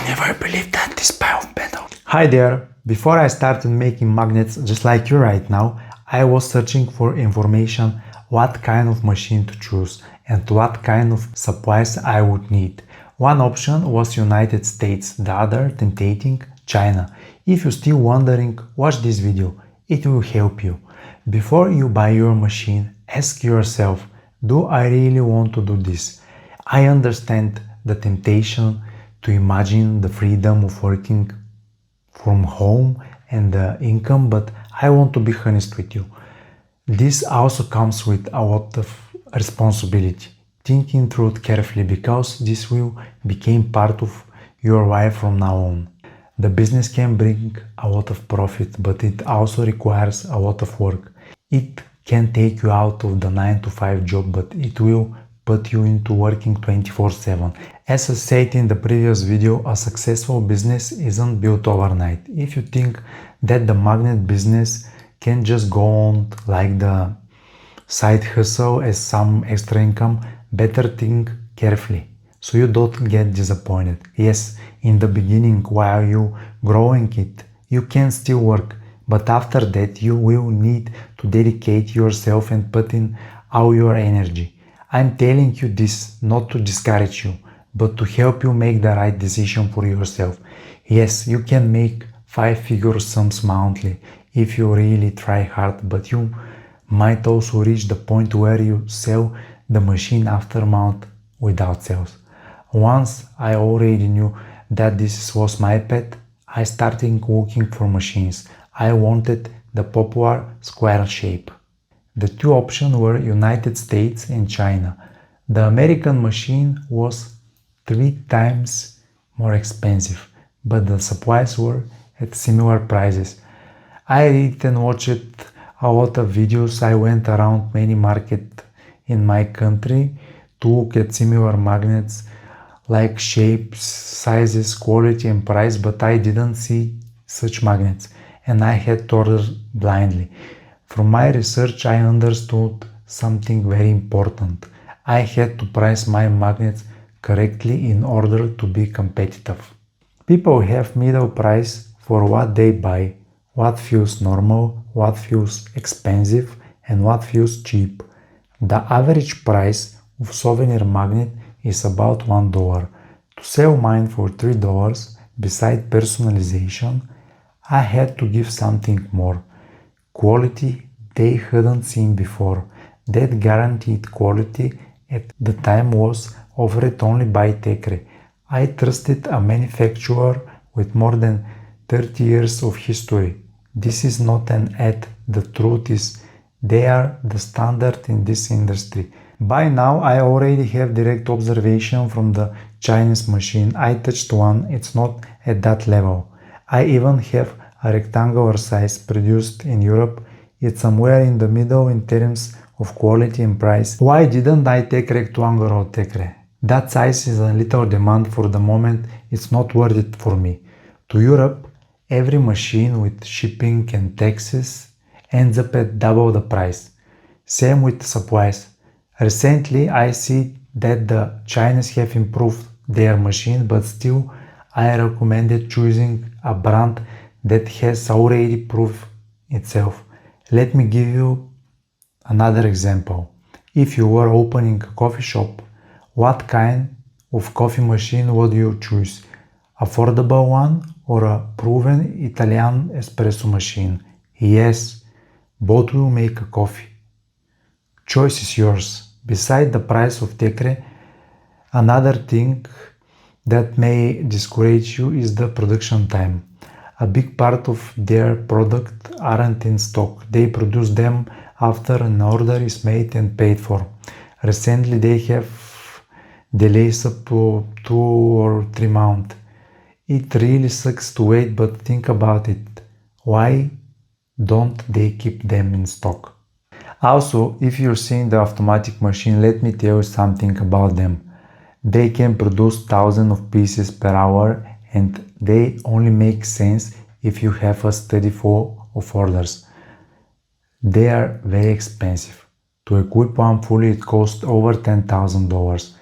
never believe that this pile of metal. Hi there! Before I started making magnets just like you right now, I was searching for information what kind of machine to choose and what kind of supplies I would need. One option was United States, the other tempting China. If you're still wondering, watch this video, it will help you. Before you buy your machine, ask yourself, do I really want to do this? I understand the temptation to imagine the freedom of working from home and the income, but I want to be honest with you. This also comes with a lot of responsibility. Thinking through it carefully because this will become part of your life from now on. The business can bring a lot of profit, but it also requires a lot of work. It can take you out of the 9 to 5 job, but it will put you into working 24/7. As I said in the previous video, a successful business isn't built overnight. If you think that the magnet business can just go on like the side hustle as some extra income, better think carefully so you don't get disappointed. Yes, in the beginning while you growing it, you can still work, but after that you will need to dedicate yourself and put in all your energy. I'm telling you this not to discourage you, but to help you make the right decision for yourself. Yes, you can make 5-figure sums monthly if you really try hard, but you might also reach the point where you sell the machine after a month without sales. Once I already knew that this was my path, I started looking for machines. I wanted the popular square shape. The two options were United States and China. The American machine was 3 times more expensive, but the supplies were at similar prices. I read and watched a lot of videos. I went around many markets in my country to look at similar magnets like shapes, sizes, quality and price, but I didn't see such magnets and I had to order blindly. From my research I understood something very important. I had to price my magnets correctly in order to be competitive. People have middle price for what they buy, what feels normal, what feels expensive and what feels cheap. The average price of souvenir magnet is about $1. To sell mine for $3, besides personalization, I had to give something more. Quality they hadn't seen before. That guaranteed quality at the time was offered only by Tekre. I trusted a manufacturer with more than 30 years of history. This is not an ad, the truth is they are the standard in this industry. By now I already have direct observation from the Chinese machine. I touched one, it's not at that level. I even have a rectangular size produced in Europe. It's somewhere in the middle in terms of quality and price. Why didn't I take rectangular or Tekre? That size is a little demand for the moment, it's not worth it for me. To Europe, every machine with shipping and taxes ends up at double the price. Same with supplies. Recently I see that the Chinese have improved their machine, but still I recommended choosing a brand that has already proved itself. Let me give you another example. If you were opening a coffee shop, what kind of coffee machine would you choose? Affordable one or a proven Italian espresso machine? Yes, both will make a coffee. Choice is yours. Beside the price of Tekre, another thing that may discourage you is the production time. A big part of their product aren't in stock. They produce them after an order is made and paid for. Recently they have delays up to 2 or 3 months. It really sucks to wait, but think about it. Why don't they keep them in stock? Also, if you're seeing the automatic machine, let me tell you something about them. They can produce thousands of pieces per hour and they only make sense if you have a steady flow of orders. They are very expensive. To equip one fully it costs over $10,000.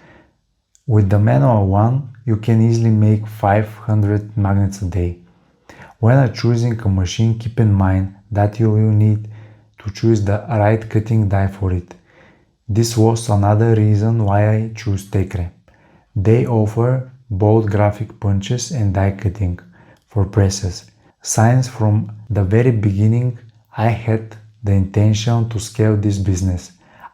With the manual one, you can easily make 500 magnets a day. When choosing a machine, keep in mind that you will need to choose the right cutting die for it. This was another reason why I chose Tekre. They offer both graphic punches and die cutting for presses. Since from the very beginning I had the intention to scale this business.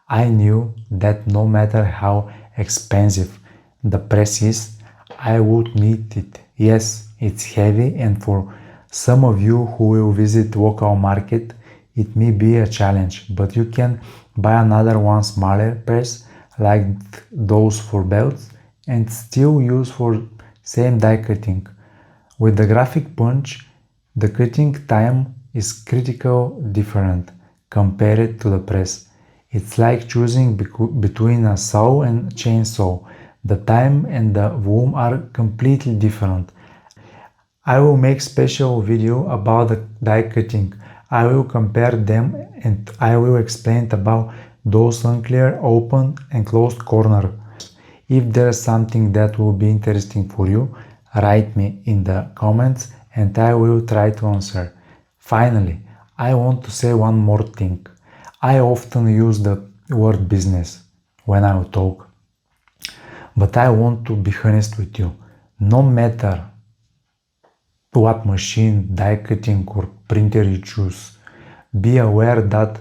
I knew that no matter how expensive the press is, I would need it. Yes, it's heavy, and for some of you who will visit local market, it may be a challenge, but you can buy another one smaller press like those for belts and still use for same die cutting. With the graphic punch, the cutting time is critical different compared to the press. It's like choosing between a saw and chainsaw. The time and the volume are completely different. I will make special video about the die cutting. I will compare them and I will explain about those unclear open and closed corner. If there is something that will be interesting for you, write me in the comments and I will try to answer. Finally, I want to say one more thing. I often use the word business when I talk, but I want to be honest with you. No matter what machine, die cutting or printer you choose, be aware that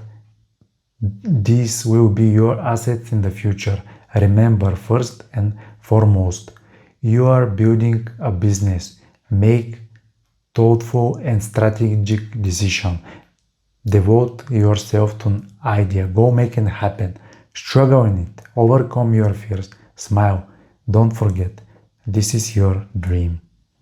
these will be your assets in the future. Remember, first and foremost, you are building a business. Make thoughtful and strategic decision. Devote yourself to an idea. Go make it happen. Struggle in it. Overcome your fears. Smile. Don't forget, this is your dream.